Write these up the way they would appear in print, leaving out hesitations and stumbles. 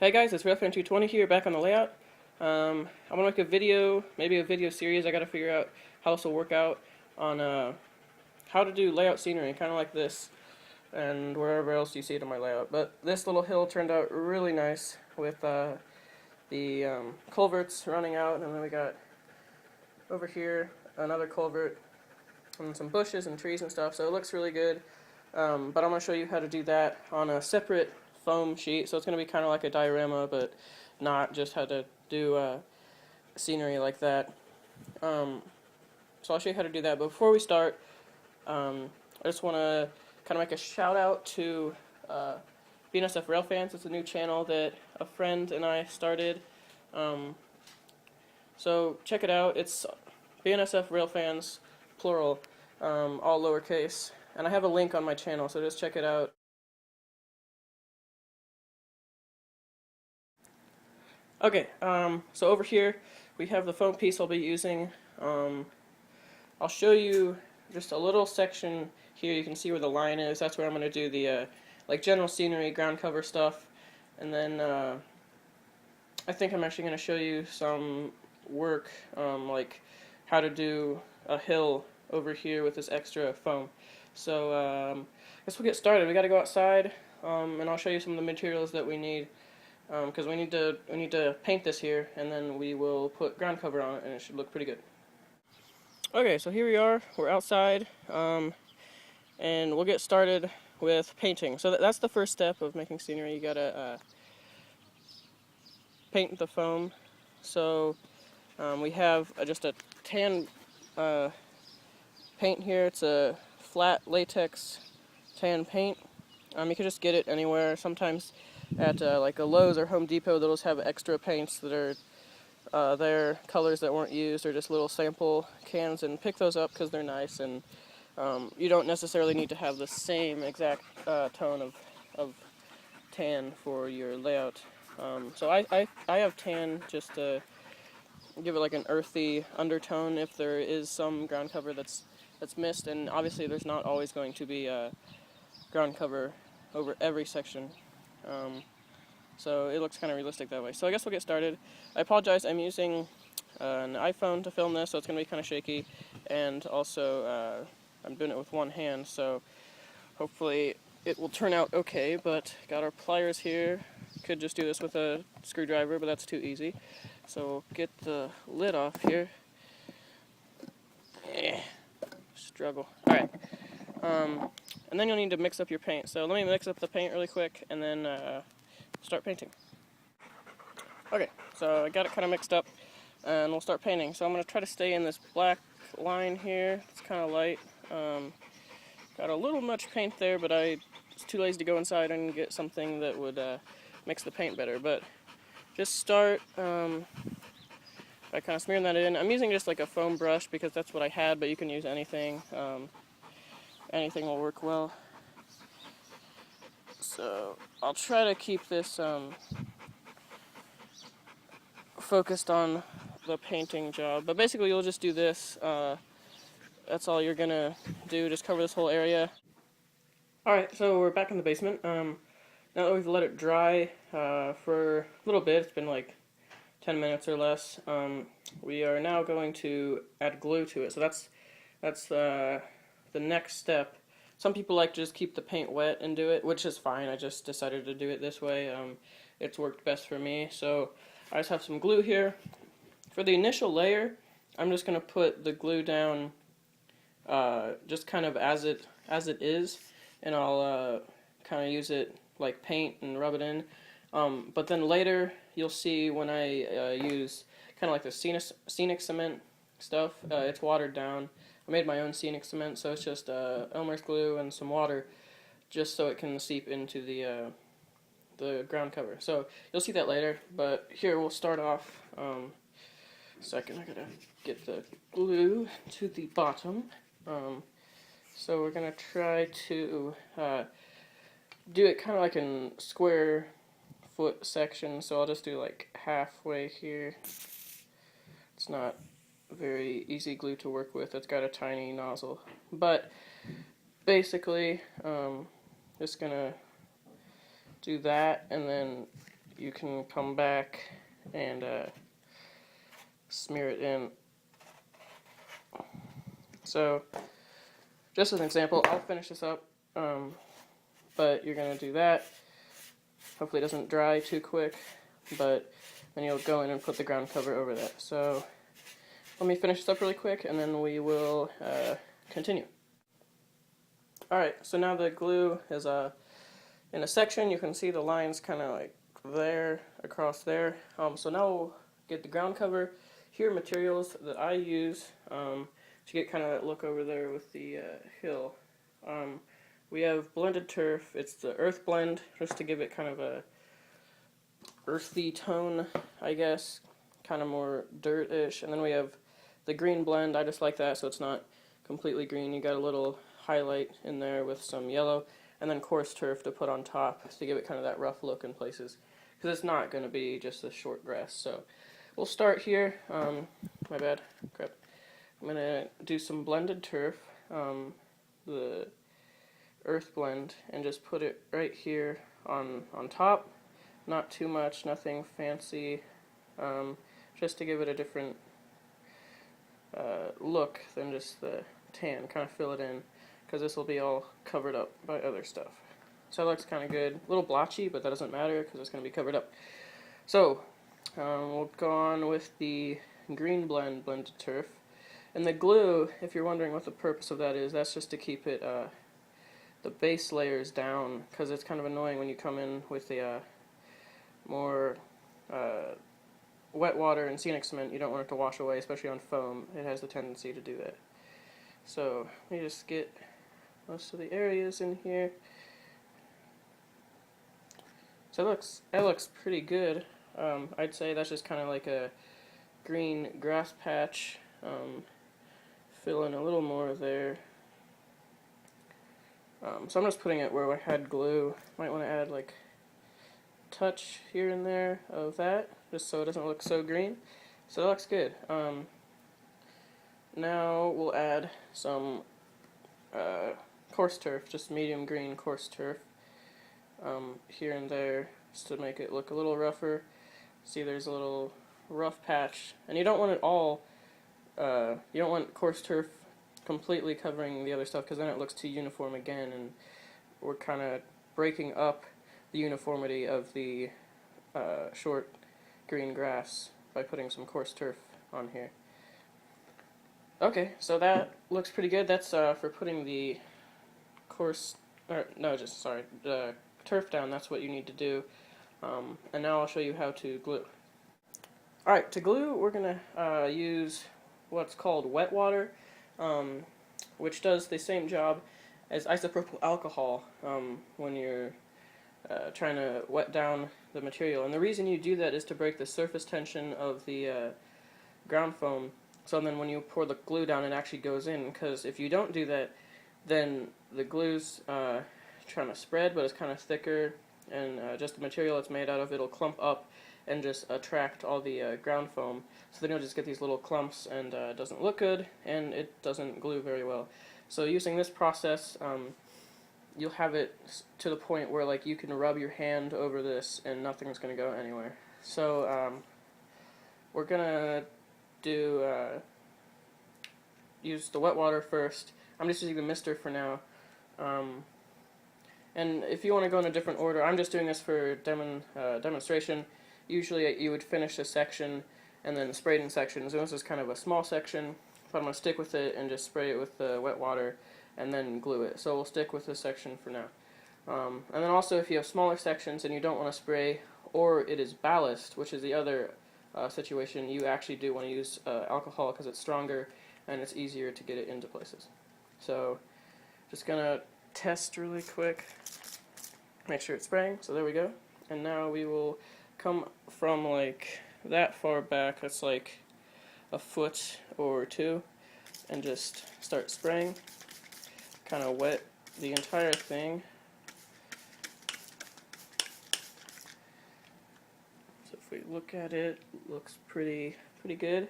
Hey guys, it's RailFan220 here, back on the layout. I want to make a video, maybe a video series. I got to figure out how this will work out on how to do layout scenery, kind of like this, and wherever else you see it in my layout. But this little hill turned out really nice with the culverts running out, and then we got over here another culvert and some bushes and trees and stuff, so it looks really good. But I'm going to show you how to do that on a separate foam sheet, so it's going to be kind of like a diorama, but not just how to do scenery like that. So I'll show you how to do that. But before we start, I just want to kind of make a shout out to BNSF Railfans. It's a new channel that a friend and I started. So check it out. It's BNSF Railfans, plural, all lowercase. And I have a link on my channel, so just check it out. Okay, so over here we have the foam piece I'll be using. I'll show you just a little section here. You can see where the line is. That's where I'm going to do the like general scenery, ground cover stuff. And then I think I'm actually going to show you some work, like how to do a hill over here with this extra foam. So I guess we'll get started. We got to go outside, and I'll show you some of the materials that we need. Because we need to paint this here, and then we will put ground cover on it, and it should look pretty good. Okay, so here we are. We're outside, and we'll get started with painting. So that's the first step of making scenery. You gotta paint the foam. So we have just a tan paint here. It's a flat latex tan paint. You can just get it anywhere. Sometimes at like a Lowe's or Home Depot, they'll just have extra paints that are their colors that weren't used, or just little sample cans, and pick those up because they're nice, and you don't necessarily need to have the same exact tone of tan for your layout. So I have tan just to give it like an earthy undertone if there is some ground cover that's missed, and obviously there's not always going to be ground cover over every section. So it looks kind of realistic that way. So I guess we'll get started. I apologize, I'm using an iPhone to film this, so it's going to be kind of shaky, and also I'm doing it with one hand, so hopefully it will turn out okay. But got our pliers here. Could just do this with a screwdriver, but that's too easy. So we'll get the lid off here. Struggle. Alright. And then you'll need to mix up your paint. So let me mix up the paint really quick, and then start painting. Okay, so I got it kind of mixed up, and we'll start painting. So I'm going to try to stay in this black line here. It's kind of light. Got a little much paint there, but I was too lazy to go inside and get something that would mix the paint better. But just start by kind of smearing that in. I'm using just like a foam brush because that's what I had, but you can use anything. Anything will work well. So I'll try to keep this focused on the painting job, but basically you'll just do this. That's all you're gonna do, just cover this whole area. Alright, so we're back in the basement. Now that we've let it dry for a little bit, it's been like 10 minutes or less, we are now going to add glue to it. So that's the next step. Some people like to just keep the paint wet and do it, which is fine. I just decided to do it this way. It's worked best for me. So I just have some glue here. For the initial layer, I'm just going to put the glue down just kind of as it is, and I'll kind of use it like paint and rub it in. But then later, you'll see when I use kind of like the scenic cement stuff, it's watered down. I made my own scenic cement, so it's just Elmer's glue and some water, just so it can seep into the ground cover. So you'll see that later, but here we'll start off. Second, I gotta get the glue to the bottom. So we're gonna try to do it kind of like in square foot sections. So I'll just do like halfway here. It's not very easy glue to work with. It's got a tiny nozzle, but basically just gonna do that, and then you can come back and smear it in. So, just as an example, I'll finish this up, but you're going to do that. Hopefully it doesn't dry too quick, but then you'll go in and put the ground cover over that. So, let me finish this up really quick, and then we will continue. Alright, so now the glue is in a section. You can see the lines kind of like there, across there. So now we'll get the ground cover. Here are materials that I use to get kind of that look over there with the hill. We have blended turf. It's the earth blend, just to give it kind of a earthy tone, I guess, kind of more dirt-ish. And then we have the green blend. I just like that so it's not completely green. You got a little highlight in there with some yellow, and then coarse turf to put on top to give it kind of that rough look in places, because it's not going to be just a short grass. So we'll start here. My bad, crap. I'm going to do some blended turf, the earth blend, and just put it right here on top. Not too much, nothing fancy, just to give it a different look than just the tan, kind of fill it in, because this will be all covered up by other stuff. So that looks kind of good. A little blotchy, but that doesn't matter because it's going to be covered up. So we'll go on with the green blend, blended turf. And the glue, if you're wondering what the purpose of that is, that's just to keep it the base layers down, because it's kind of annoying when you come in with the more wet water and scenic cement. You don't want it to wash away, especially on foam. It has the tendency to do that. So let me just get most of the areas in here. So that looks pretty good. I'd say that's just kind of like a green grass patch. Fill in a little more there. So I'm just putting it where I had glue. Might want to add like a touch here and there of that, just so it doesn't look so green. So that looks good. Now we'll add some coarse turf, just medium green coarse turf, here and there, just to make it look a little rougher. See, there's a little rough patch, and you don't want it all, you don't want coarse turf completely covering the other stuff, because then it looks too uniform again, and we're kind of breaking up the uniformity of the short green grass by putting some coarse turf on here. Okay, so that looks pretty good. That's for putting the turf down. That's what you need to do. And now I'll show you how to glue. Alright, to glue, we're going to use what's called wet water, which does the same job as isopropyl alcohol when you're trying to wet down the material. And the reason you do that is to break the surface tension of the ground foam, so then when you pour the glue down, it actually goes in, because if you don't do that, then the glue's trying to spread, but it's kind of thicker, and just the material it's made out of, it'll clump up and just attract all the ground foam. So then you'll just get these little clumps, and it doesn't look good, and it doesn't glue very well. So using this process, you'll have it to the point where like you can rub your hand over this and nothing's going to go anywhere. So we're going to do use the wet water first. I'm just using the mister for now. And if you want to go in a different order, I'm just doing this for demonstration. Usually you would finish a section and then spray it in sections. And this is kind of a small section, but I'm going to stick with it and just spray it with the wet water and then glue it. So we'll stick with this section for now. And then also, if you have smaller sections and you don't want to spray, or it is ballast, which is the other situation, you actually do want to use alcohol, because it's stronger and it's easier to get it into places. So just gonna test really quick, make sure it's spraying. So there we go. And now we will come from like that far back, that's like a foot or two, and just start spraying. Kind of wet the entire thing. So if we look at it, it looks pretty good.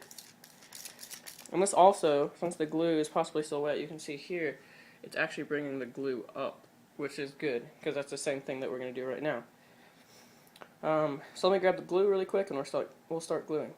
And this also, since the glue is possibly still wet, you can see here, it's actually bringing the glue up, which is good, because that's the same thing that we're going to do right now. So let me grab the glue really quick and we'll start gluing.